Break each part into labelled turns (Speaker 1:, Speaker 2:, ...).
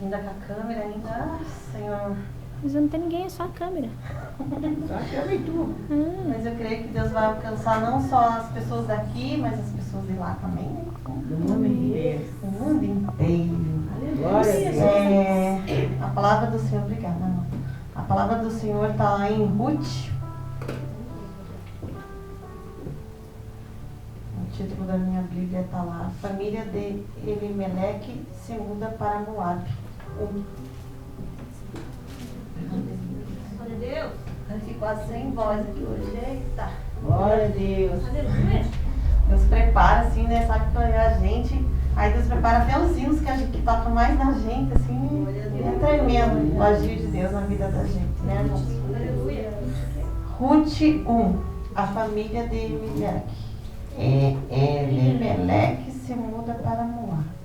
Speaker 1: Ainda com a câmera, ainda. Ah, Senhor.
Speaker 2: Mas não tem ninguém, é só a câmera.
Speaker 3: Só a câmera e tu.
Speaker 1: Mas eu creio que Deus vai alcançar não só as pessoas daqui, mas as pessoas de lá também.
Speaker 3: Do mundo inteiro.
Speaker 1: O mundo inteiro.
Speaker 3: Glória a Deus.
Speaker 1: A palavra do Senhor, obrigada, amor. A palavra do Senhor está lá em Ruth. O título da minha Bíblia está lá. A família de Elimeleque se muda para Moabe.
Speaker 4: Glória a Deus.
Speaker 1: Eu fico quase sem voz aqui hoje. Eita.
Speaker 3: Glória a Deus.
Speaker 4: Aleluia.
Speaker 1: Deus prepara, assim, né? Sabe que a gente... Aí Deus prepara até os hinos que tocam mais na gente, assim. É tremendo o agir de Deus na vida da gente, né, irmãos?
Speaker 4: Aleluia.
Speaker 1: Ruth 1. A família de Elimeleque. Elimeleque se muda para Moabe.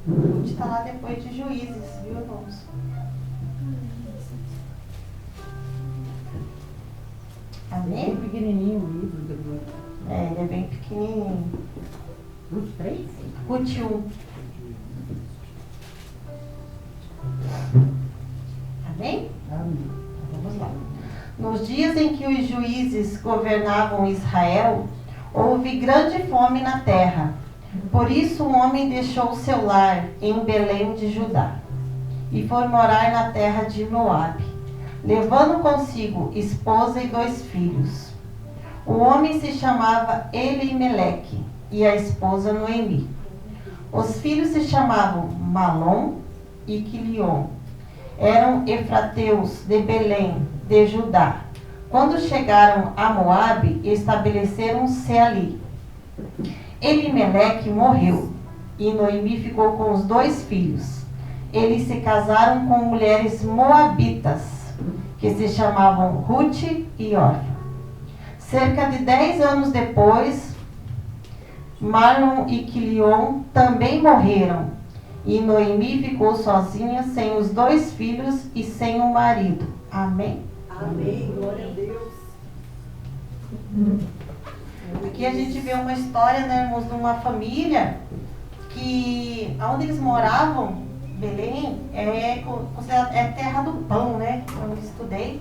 Speaker 1: Ruth está lá depois de Juízes, viu, irmãos? Amém?
Speaker 3: Bem pequenininho o livro depois.
Speaker 1: Ele é bem pequenininho.
Speaker 3: Ruth 3?
Speaker 1: Ruth 1. Amém?
Speaker 3: Amém.
Speaker 1: Vamos lá. Nos dias em que os juízes governavam Israel, houve grande fome na terra. Por isso um homem deixou seu lar em Belém de Judá e foi morar na terra de Moabe, levando consigo esposa e 2 filhos. O homem se chamava Elimeleque e a esposa Noemi. Os filhos se chamavam Malom e Quilion. Eram efrateus de Belém, de Judá. Quando chegaram a Moabe, estabeleceram-se ali. Elimeleque morreu e Noemi ficou com os 2 filhos. Eles se casaram com mulheres moabitas, que se chamavam Ruth e Orfa. Cerca de 10 anos depois, Marlon e Quilion também morreram, e Noemi ficou sozinha, sem os 2 filhos e sem o marido. Amém?
Speaker 5: Amém. Glória a Deus.
Speaker 1: Aqui a gente vê uma história, né, irmãos, de uma família que, onde eles moravam, Belém, é terra do pão, né? Eu estudei.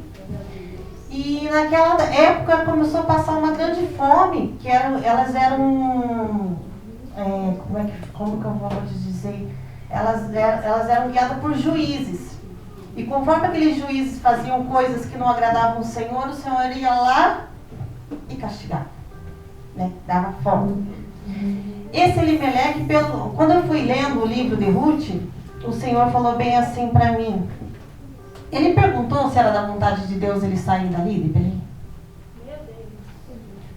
Speaker 1: E naquela época começou a passar uma grande fome, que elas eram, como que eu vou dizer? Elas eram guiadas por juízes. E conforme aqueles juízes faziam coisas que não agradavam o Senhor ia lá e castigava, né? Dava fome. Esse Elimeleque, quando eu fui lendo o livro de Ruth, o Senhor falou bem assim para mim. Ele perguntou se era da vontade de Deus ele sair dali de Belém.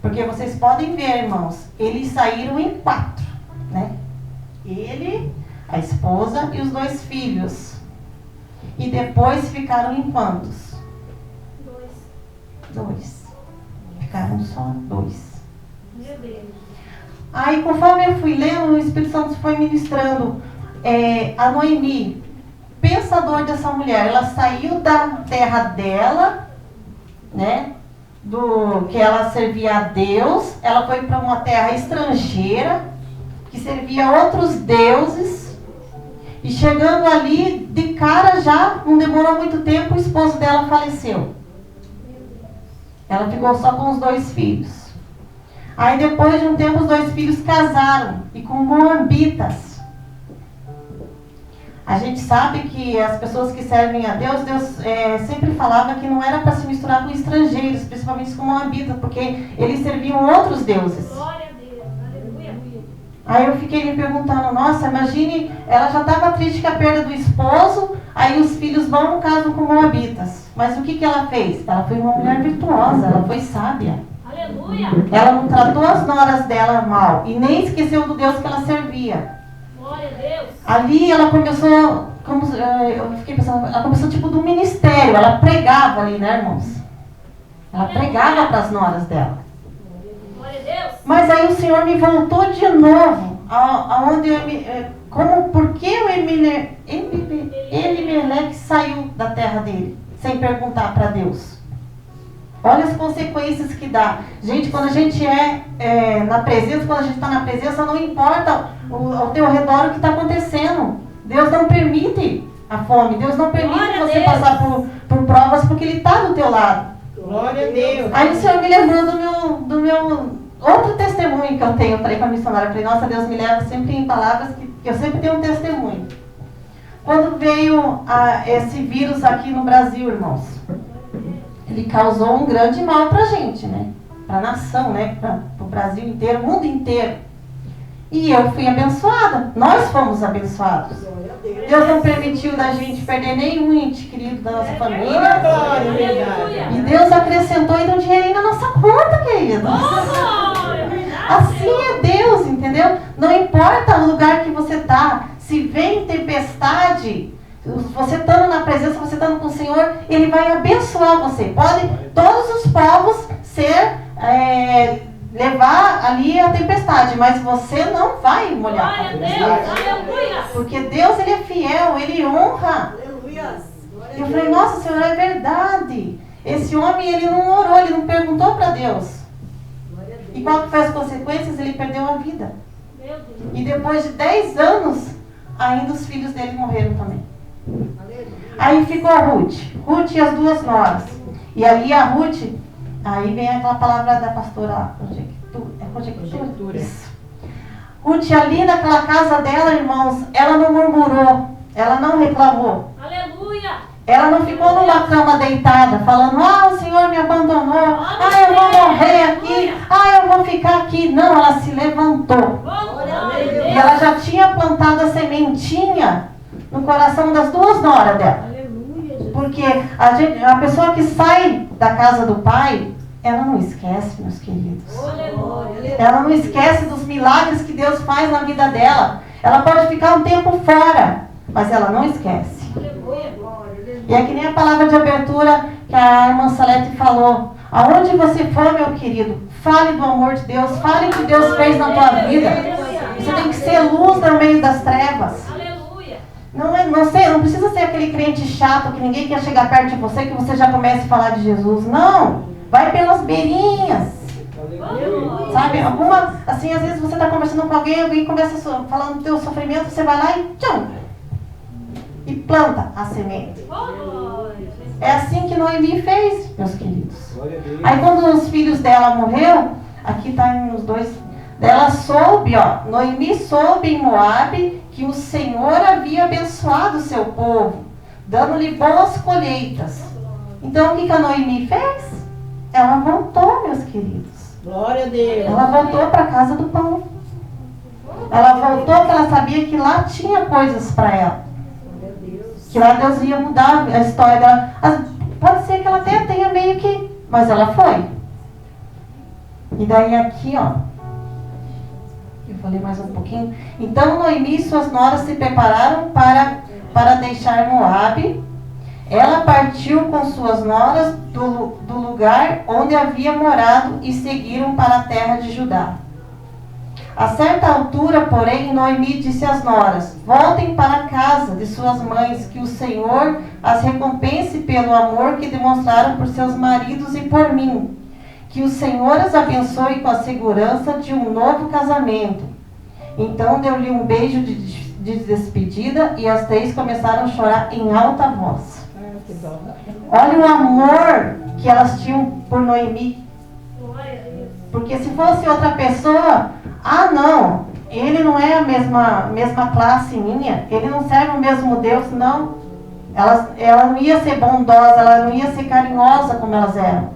Speaker 1: Porque vocês podem ver, irmãos, eles saíram em 4, né? Ele, a esposa e os 2 filhos. E depois ficaram em quantos? 2. Ficaram só 2.
Speaker 4: Meu Deus.
Speaker 1: Aí, conforme eu fui lendo, o Espírito Santo foi ministrando. A Noemi, pensador dessa mulher, ela saiu da terra dela, né? Que ela servia a Deus. Ela foi para uma terra estrangeira, que servia a outros deuses. E chegando ali, de cara já, não demorou muito tempo, o esposo dela faleceu. Ela ficou só com os 2 filhos. Aí depois de um tempo, os 2 filhos casaram, e com moabitas. A gente sabe que as pessoas que servem a Deus, Deus sempre falava que não era para se misturar com estrangeiros, principalmente com moabitas, porque eles serviam outros deuses.
Speaker 4: Glória a Deus. Aleluia.
Speaker 1: Aí eu fiquei me perguntando, nossa, imagine, ela já estava triste com a perda do esposo, aí os filhos vão no caso com moabitas. Mas o que ela fez? Ela foi uma mulher virtuosa, ela foi sábia.
Speaker 4: Aleluia.
Speaker 1: Ela não tratou as noras dela mal e nem esqueceu do Deus que ela servia.
Speaker 4: Glória a Deus.
Speaker 1: Ali ela começou, eu fiquei pensando, ela começou tipo do ministério, ela pregava ali, né, irmãos? Ela pregava para as noras dela.
Speaker 4: Glória a Deus.
Speaker 1: Mas aí o Senhor me voltou de novo, por que o Elimeleque saiu da terra dele, sem perguntar para Deus. Olha as consequências que dá. Gente, quando a gente na presença, quando a gente está na presença, não importa ao teu redor o que está acontecendo. Deus não permite a fome. Deus não permite
Speaker 4: Glória a
Speaker 1: você
Speaker 4: Deus.
Speaker 1: passar por provas, porque Ele está do teu lado.
Speaker 3: Glória a Deus.
Speaker 1: Aí o Senhor me lembrou do meu outro testemunho que eu tenho. Eu falei para a missionária, eu falei, nossa, Deus me leva sempre em palavras que eu sempre tenho um testemunho. Quando veio esse vírus aqui no Brasil, irmãos, ele causou um grande mal para a gente, né? Para a nação, né? Para o Brasil inteiro, o mundo inteiro. E eu fui abençoada. Nós fomos abençoados. Deus não permitiu da gente perder nenhum ente querido da nossa família.
Speaker 3: Glória, verdade.
Speaker 1: E Deus acrescentou e deu dinheirinho na nossa conta, queridos.
Speaker 4: Oh, é verdade.
Speaker 1: Assim é Deus, entendeu? Não importa o lugar que você está. Se vem tempestade, você estando na presença, você estando com o Senhor, Ele vai abençoar você. Pode todos os povos levar ali a tempestade, mas você não vai molhar
Speaker 4: Glória
Speaker 1: a
Speaker 4: a Deus.
Speaker 1: tempestade.
Speaker 4: Aleluia.
Speaker 1: Porque Deus, Ele é fiel, Ele honra.
Speaker 5: Aleluia.
Speaker 1: E eu falei, nossa, Senhor, é verdade. Esse homem, ele não orou, ele não perguntou para Deus. E qual que foi as consequências? Ele perdeu a vida.
Speaker 4: Meu Deus.
Speaker 1: E depois de 10 anos, ainda os filhos dele morreram também. Aí ficou a Ruth e as duas noras. E ali a Ruth, aí vem aquela palavra da pastora lá, conjectura. Isso. Ruth ali naquela casa dela, irmãos, ela não murmurou, ela não reclamou.
Speaker 4: Aleluia.
Speaker 1: Ela não ficou numa cama deitada, falando, o Senhor me abandonou, eu vou morrer aqui, eu vou ficar aqui. Não, ela se levantou.
Speaker 4: Glória a
Speaker 1: E
Speaker 4: Deus.
Speaker 1: ela já tinha plantado a sementinha no coração das duas noras dela.
Speaker 2: Aleluia, Jesus.
Speaker 1: Porque a pessoa que sai da casa do pai, ela não esquece, meus queridos.
Speaker 4: Aleluia.
Speaker 1: Ela não esquece dos milagres que Deus faz na vida dela. Ela pode ficar um tempo fora, mas ela não esquece.
Speaker 4: Aleluia.
Speaker 1: E é que nem a palavra de abertura que a irmã Salete falou. Aonde você for, meu querido, fale do amor de Deus, fale o que Deus fez na tua vida. Você tem que ser luz no meio das trevas.
Speaker 4: Aleluia.
Speaker 1: Não precisa ser aquele crente chato que ninguém quer chegar perto de você, que você já comece a falar de Jesus. Não, vai pelas beirinhas. Sabe, assim, às vezes você está conversando com alguém começa falando do teu sofrimento, você vai lá e tchum, e planta a semente. É assim que Noemi fez, meus queridos. Aí quando os filhos dela morreram, aqui está nos dois, ela soube, Noemi soube em Moabe que o Senhor havia abençoado o seu povo, dando-lhe boas colheitas. Então o que a Noemi fez? Ela voltou, meus queridos.
Speaker 3: Glória a Deus.
Speaker 1: Ela voltou para a casa do pão. Ela voltou porque ela sabia que lá tinha coisas para ela. Que lá Deus ia mudar a história dela. Pode ser que ela até tenha meio que... Mas ela foi. E daí aqui, eu falei mais um pouquinho. Então Noemi e suas noras se prepararam para deixar Moabe. Ela partiu com suas noras do lugar onde havia morado e seguiram para a terra de Judá. A certa altura, porém, Noemi disse às noras: voltem para a casa de suas mães, que o Senhor as recompense pelo amor que demonstraram por seus maridos e por mim. Que o Senhor as abençoe com a segurança de um novo casamento. Então deu-lhe um beijo de despedida e as três começaram a chorar em alta voz.
Speaker 3: Que dó.
Speaker 1: Olha o amor que elas tinham por Noemi.
Speaker 4: Glória a Deus.
Speaker 1: Porque se fosse outra pessoa, não, ele não é a mesma classe minha, ele não serve o mesmo Deus, não. Ela não ia ser bondosa, ela não ia ser carinhosa como elas eram,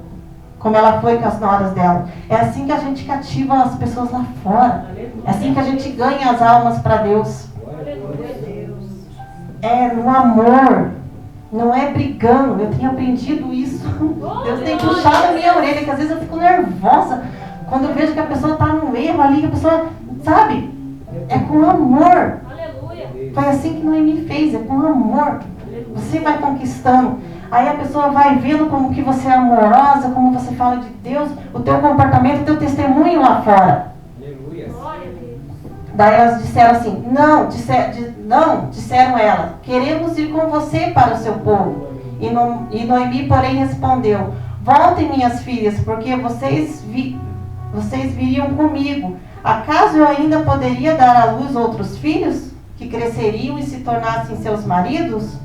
Speaker 1: como ela foi com as noras dela. É assim que a gente cativa as pessoas lá fora. É assim que a gente ganha as almas para Deus. É no amor. Não é brigando. Eu tenho aprendido isso. Deus tem puxado a minha orelha, que às vezes eu fico nervosa quando eu vejo que a pessoa está num erro ali, que a pessoa, sabe? É com amor.
Speaker 4: Aleluia.
Speaker 1: Foi assim que Noemi fez, é com amor. Você vai conquistando. Aí a pessoa vai vendo como que você é amorosa, como você fala de Deus, o teu comportamento, o teu testemunho lá fora.
Speaker 4: Glória a Deus.
Speaker 1: Daí elas disseram assim, Não, disseram ela, queremos ir com você para o seu povo. E Noemi, porém, respondeu, voltem, minhas filhas, porque vocês viriam comigo. Acaso eu ainda poderia dar à luz outros filhos, que cresceriam e se tornassem seus maridos?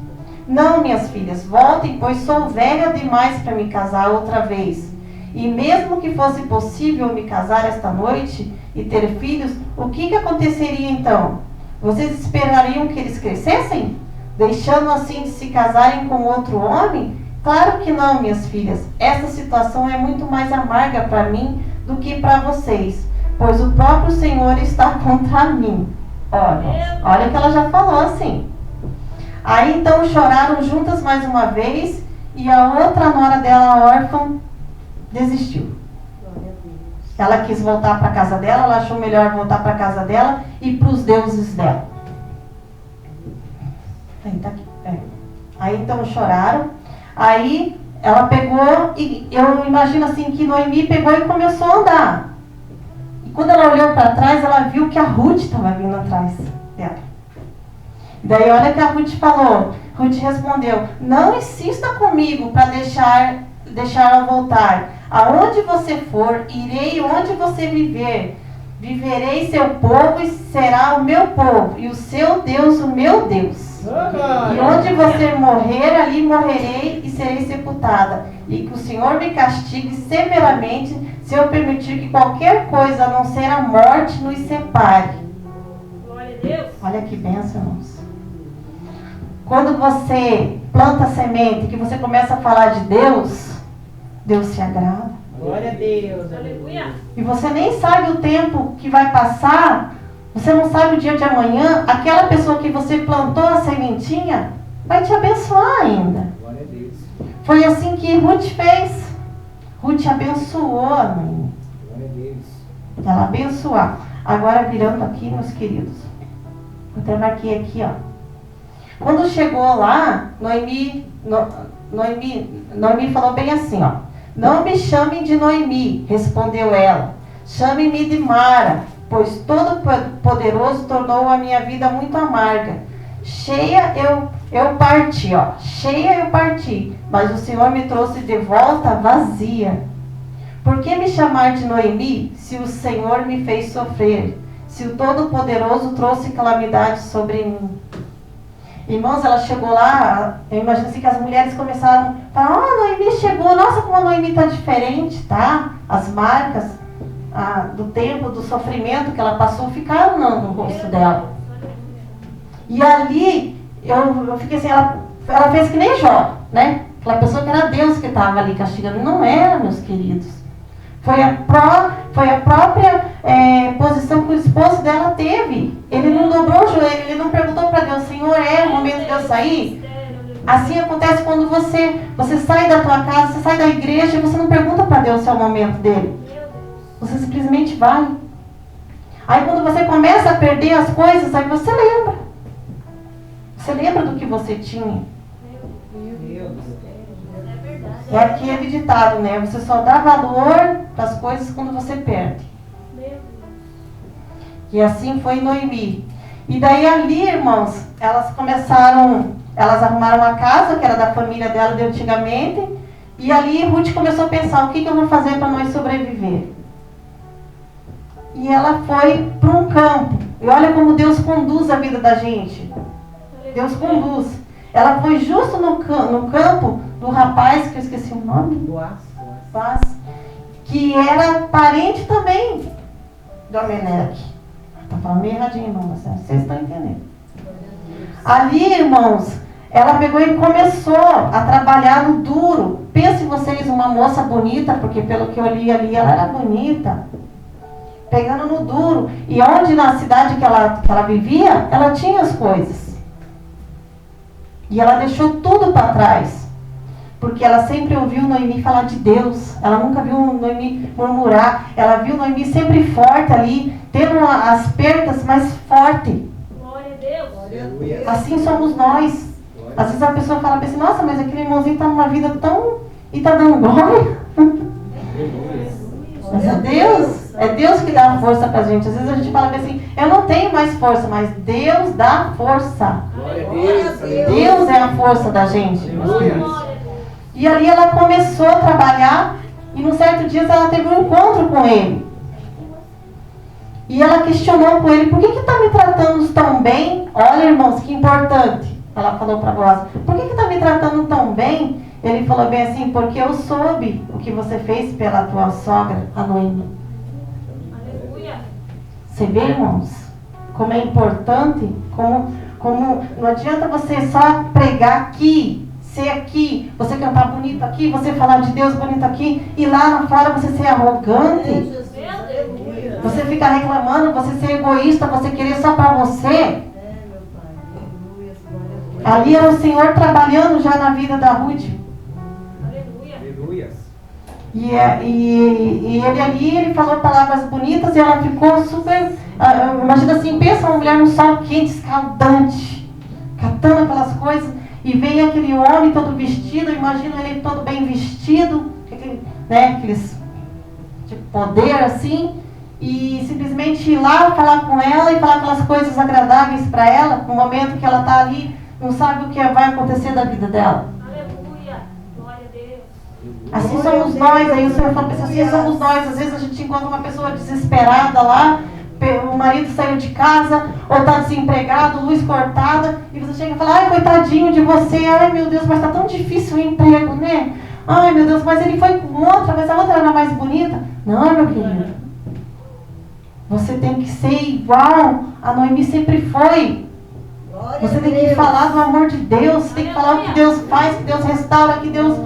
Speaker 1: Não, minhas filhas, voltem, pois sou velha demais para me casar outra vez. E mesmo que fosse possível me casar esta noite e ter filhos, o que aconteceria então? Vocês esperariam que eles crescessem, deixando assim de se casarem com outro homem? Claro que não, minhas filhas. Esta situação é muito mais amarga para mim do que para vocês, pois o próprio Senhor está contra mim. Olha que ela já falou assim. Aí então choraram juntas mais uma vez, e a outra nora dela, órfã, desistiu. Ela quis voltar para a casa dela, ela achou melhor voltar para a casa dela e para os deuses dela. Aí então choraram. Aí ela pegou, e eu imagino assim que Noemi pegou e começou a andar. E quando ela olhou para trás, ela viu que a Ruth estava vindo atrás dela. Daí olha que a Ruth falou. Ruth respondeu, não insista comigo para deixar ela voltar. Aonde você for, irei onde você viver. Viverei seu povo e será o meu povo, e o seu Deus o meu Deus. E onde você morrer, ali morrerei e serei sepultada. E que o Senhor me castigue severamente se eu permitir que qualquer coisa a não ser a morte nos separe.
Speaker 4: Glória a Deus.
Speaker 1: Olha que bênção, irmãos. Quando você planta a semente, que você começa a falar de Deus, Deus se agrada.
Speaker 3: Glória a Deus.
Speaker 4: Aleluia.
Speaker 1: E você nem sabe o tempo que vai passar, você não sabe o dia de amanhã, aquela pessoa que você plantou a sementinha vai te abençoar ainda.
Speaker 6: Glória a Deus.
Speaker 1: Foi assim que Ruth fez. Ruth abençoou a Noemi.
Speaker 6: Glória a Deus.
Speaker 1: Ela abençoou. Agora virando aqui, meus queridos. Eu até marquei aqui, ó. Quando chegou lá, Noemi falou bem assim, ó. Não me chamem de Noemi, respondeu ela. Chame-me de Mara, pois Todo-Poderoso tornou a minha vida muito amarga. Cheia eu parti, ó. Cheia eu parti, mas o Senhor me trouxe de volta vazia. Por que me chamar de Noemi, se o Senhor me fez sofrer? Se o Todo-Poderoso trouxe calamidade sobre mim? Irmãos, ela chegou lá, eu imagino assim que as mulheres começaram a falar, Noemi chegou, nossa, como a Noemi está diferente, tá? As marcas do tempo, do sofrimento que ela passou, ficaram no rosto dela. E ali, eu fiquei assim, ela fez que nem Jó, né? Aquela pessoa que era Deus que estava ali castigando. Não era, meus queridos. Foi a própria posição que o esposo dela teve. Ele não dobrou o joelho, ele não perguntou para Deus, Senhor, é o momento de eu sair? Assim acontece quando você sai da tua casa, você sai da igreja e você não pergunta para Deus se é o momento dele. Você simplesmente vai. Aí quando você começa a perder as coisas, aí você lembra. Você lembra do que você tinha. É aquele ditado, né? Você só dá valor para as coisas quando você perde. E assim foi Noemi. E daí ali, irmãos, elas arrumaram a casa, que era da família dela de antigamente. E ali Ruth começou a pensar, o que eu vou fazer para nós sobreviver? E ela foi para um campo. E olha como Deus conduz a vida da gente. Deus conduz. Ela foi justo no campo do rapaz, que eu esqueci o nome. Boaz. Que era parente também do Ameleque. Está falando meio erradinho, irmãos. Vocês estão entendendo. Ali, irmãos, ela pegou e começou a trabalhar no duro. Pensem vocês, uma moça bonita, porque pelo que eu li ali, ela era bonita. Pegando no duro. E onde na cidade que ela vivia, ela tinha as coisas. E ela deixou tudo para trás. Porque ela sempre ouviu Noemi falar de Deus. Ela nunca viu Noemi murmurar. Ela viu Noemi sempre forte ali, tendo as perdas, mas forte.
Speaker 4: Glória a Deus.
Speaker 6: Aleluia.
Speaker 1: Assim somos nós. Às vezes a pessoa fala assim, nossa, mas aquele irmãozinho está numa vida tão... e está dando glória. Mas é Deus. É Deus que dá força pra gente. Às vezes a gente fala assim, eu não tenho mais força, mas Deus dá força.
Speaker 6: Glória a Deus.
Speaker 1: Deus é a força da gente.
Speaker 6: Aleluia.
Speaker 1: E ali ela começou a trabalhar e num certo dia ela teve um encontro com ele. E ela questionou com ele, por que está me tratando tão bem? Olha, irmãos, que importante. Ela falou para Boaz, por que está me tratando tão bem? Ele falou bem assim, porque eu soube o que você fez pela tua sogra, a Noemi.
Speaker 4: Aleluia.
Speaker 1: Você vê, irmãos, como é importante, como não adianta você só pregar aqui, ser aqui, você cantar bonito aqui, você falar de Deus bonito aqui, e lá fora você ser arrogante,
Speaker 5: Aleluia.
Speaker 1: você ficar reclamando, você ser egoísta, você querer só para você.
Speaker 5: Meu Pai. Aleluia. Glória a Deus.
Speaker 1: Ali era o Senhor trabalhando já na vida da Ruth.
Speaker 4: Aleluia.
Speaker 6: Aleluia.
Speaker 1: E ele ali, ele falou palavras bonitas e ela ficou super... imagina assim, pensa uma mulher num sol quente, escaldante, catando aquelas coisas, e vem aquele homem todo vestido, imagina ele todo bem vestido, aqueles de poder assim, e simplesmente ir lá falar com ela e falar aquelas coisas agradáveis para ela, no momento que ela está ali, não sabe o que vai acontecer da vida dela.
Speaker 4: Aleluia. Glória a Deus.
Speaker 1: Assim somos nós, aí o Senhor fala assim, somos nós. Às vezes a gente encontra uma pessoa desesperada lá, o marido saiu de casa, ou está desempregado, luz cortada, e você chega e fala, ai, coitadinho de você, ai meu Deus, mas está tão difícil o emprego, né? Ai meu Deus, mas ele foi com outra, mas a outra era mais bonita. Não, meu querido. Você tem que ser igual a Noemi sempre foi.
Speaker 5: Glória
Speaker 1: Você
Speaker 5: a
Speaker 1: tem que
Speaker 5: Deus.
Speaker 1: falar do amor de Deus, você tem que falar o que Deus faz, que Deus restaura, que Deus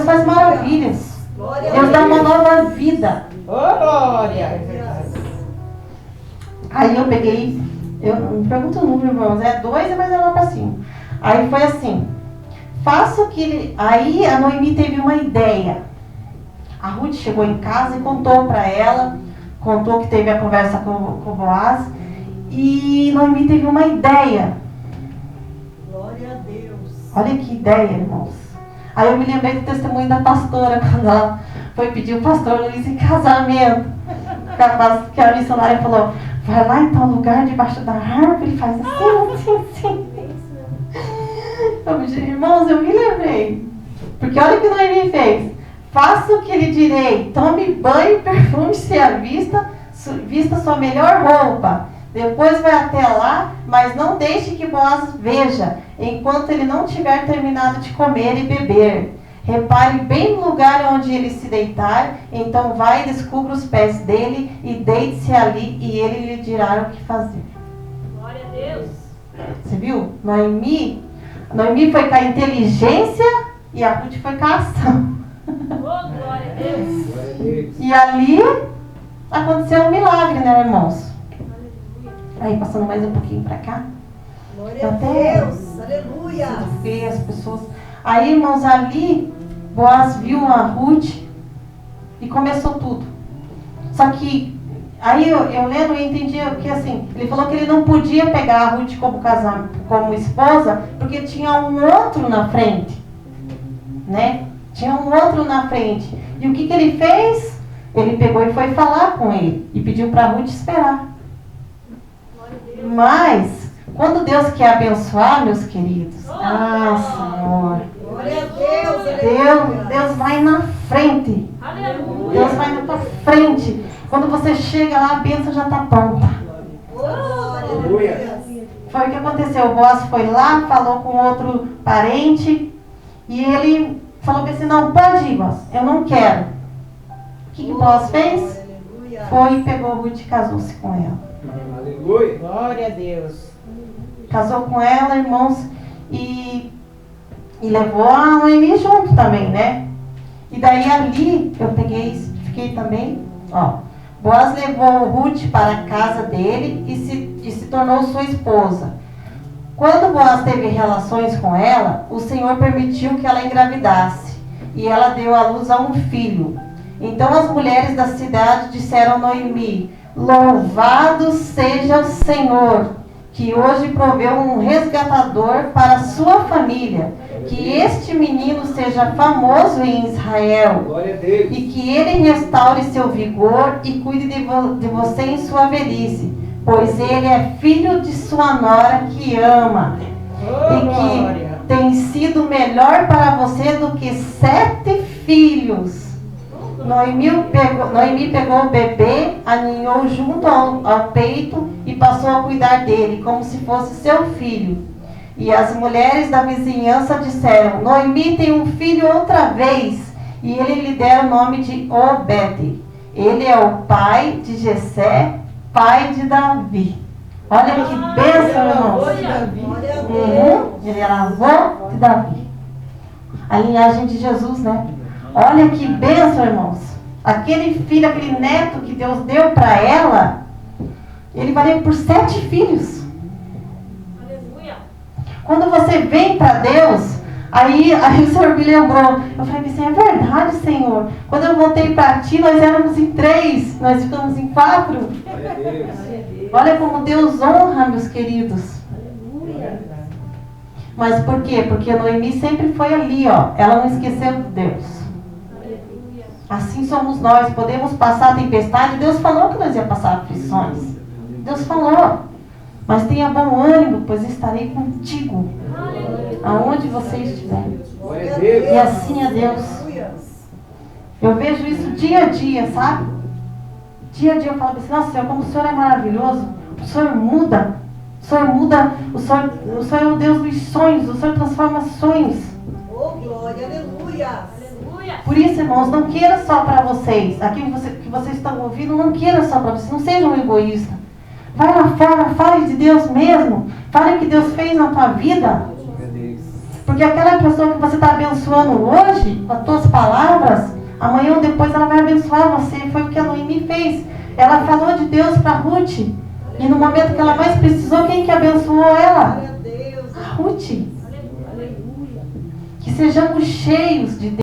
Speaker 1: faz maravilhas.
Speaker 5: Glória a
Speaker 1: Deus dá uma nova vida.
Speaker 3: Ô, glória.
Speaker 1: Aí eu peguei, eu não pergunto o número, irmãos, é 2 mas é lá pra cima. Aí foi assim, faça o que ele... Aí a Noemi teve uma ideia. A Ruth chegou em casa e contou pra ela, contou que teve a conversa com o Boaz, e Noemi teve uma ideia.
Speaker 5: Glória a Deus.
Speaker 1: Olha que ideia, irmãos. Aí eu me lembrei do testemunho da pastora, quando ela foi pedir o pastor Luiz em casamento. Que a missionária falou, vai lá em tal lugar, debaixo da árvore, faz assim. Irmãos, eu me lembrei. Porque olha o que Noemi fez. Faça o que lhe direi, tome banho, perfume-se à vista, vista sua melhor roupa. Depois vai até lá, mas não deixe que Boaz veja, enquanto ele não tiver terminado de comer e beber. Repare bem no lugar onde ele se deitar, então vai e descubra os pés dele e deite-se ali e ele lhe dirá o que fazer.
Speaker 4: Glória a Deus.
Speaker 1: Você viu? Noemi foi com a inteligência e a Ruth foi com a ação.
Speaker 4: Oh, glória a Deus.
Speaker 6: Glória a Deus.
Speaker 1: E ali aconteceu um milagre, né, irmãos?
Speaker 4: Aleluia.
Speaker 1: Aí passando mais um pouquinho para cá.
Speaker 5: Glória a Deus. Aleluia.
Speaker 1: Você vê as pessoas. Aí, irmãos, ali Boaz viu a Ruth e começou tudo. Só que aí eu lendo eu entendi que assim, ele falou que ele não podia pegar a Ruth como esposa, porque tinha um outro na frente, né? Tinha um outro na frente. E o que ele fez? Ele pegou e foi falar com ele e pediu para a Ruth esperar.
Speaker 4: Glória a Deus.
Speaker 1: Mas quando Deus quer abençoar, meus queridos, Senhor,
Speaker 5: Glória a Deus.
Speaker 1: Deus vai na frente.
Speaker 4: Aleluia.
Speaker 1: Deus vai na tua frente. Quando você chega lá, a bênção já está pronta.
Speaker 5: Oh, glória a Deus.
Speaker 1: Foi o que aconteceu. O Boaz foi lá, falou com outro parente e ele falou assim, não, pode ir, Boaz, eu não quero. O que o Boaz fez?
Speaker 5: Aleluia.
Speaker 1: Foi, pegou Ruth e casou-se com ela.
Speaker 6: Aleluia.
Speaker 3: Glória a Deus.
Speaker 1: Casou com ela, irmãos, e levou a Noemi junto também, né? E daí ali, eu fiquei também, ó. Boaz levou Ruth para a casa dele e se tornou sua esposa. Quando Boaz teve relações com ela, o Senhor permitiu que ela engravidasse, e ela deu à luz a um filho. Então as mulheres da cidade disseram a Noemi, louvado seja o Senhor, que hoje proveu um resgatador para a sua família. Que este menino seja famoso em Israel.
Speaker 6: Glória a Deus.
Speaker 1: E que ele restaure seu vigor e cuide de você em sua velhice. Pois ele é filho de sua nora que ama.
Speaker 3: Oh,
Speaker 1: E que
Speaker 3: glória.
Speaker 1: tem sido melhor para você do que 7 filhos. Noemi pegou o bebê, aninhou junto ao peito e passou a cuidar dele, como se fosse seu filho. E as mulheres da vizinhança disseram: Noemi tem um filho outra vez. E ele lhe deu o nome de Obed. Ele é o pai de Jessé, pai de Davi. Olha que bênção, irmãos.
Speaker 5: Glória a Deus.
Speaker 1: Ele era avô de Davi. A linhagem de Jesus, né? Olha que bênção, irmãos. Aquele filho, aquele neto que Deus deu para ela, ele valeu por 7 filhos.
Speaker 4: Aleluia.
Speaker 1: Quando você vem para Deus, aí o Senhor me lembrou. Eu falei assim, é verdade, Senhor. Quando eu voltei para Ti, nós éramos em 3, nós ficamos em 4.
Speaker 6: Glória a Deus.
Speaker 1: Olha como Deus honra, meus queridos. Mas por quê? Porque a Noemi sempre foi ali, ó. Ela não esqueceu de Deus.
Speaker 4: Aleluia.
Speaker 1: Assim somos nós. Podemos passar a tempestade. Deus falou que nós ia passar aflições. Deus falou. Mas tenha bom ânimo, pois estarei contigo, aonde você estiver.
Speaker 6: Glória a Deus.
Speaker 1: E assim é Deus. Eu vejo isso dia a dia, sabe? Dia a dia eu falo assim, nossa Senhor, como o Senhor é maravilhoso. O Senhor muda. O Senhor muda. O Senhor é o Deus dos sonhos. O Senhor transforma sonhos.
Speaker 5: Oh, glória, aleluia.
Speaker 4: Aleluia.
Speaker 1: Por isso, irmãos, não queira só para vocês. Aquilo que vocês estão ouvindo, não queira só para vocês. Não sejam egoístas. Vai lá fora, fale de Deus mesmo. Fale o que Deus fez na tua vida.
Speaker 6: Glória a Deus.
Speaker 1: Porque aquela pessoa que você está abençoando hoje, com as tuas palavras, amanhã ou depois ela vai abençoar você. Foi o que a Noemi fez. Ela falou de Deus para Ruth. E no momento que ela mais precisou, quem que abençoou ela?
Speaker 5: Glória a Deus.
Speaker 1: A Ruth. Que sejamos cheios de Deus.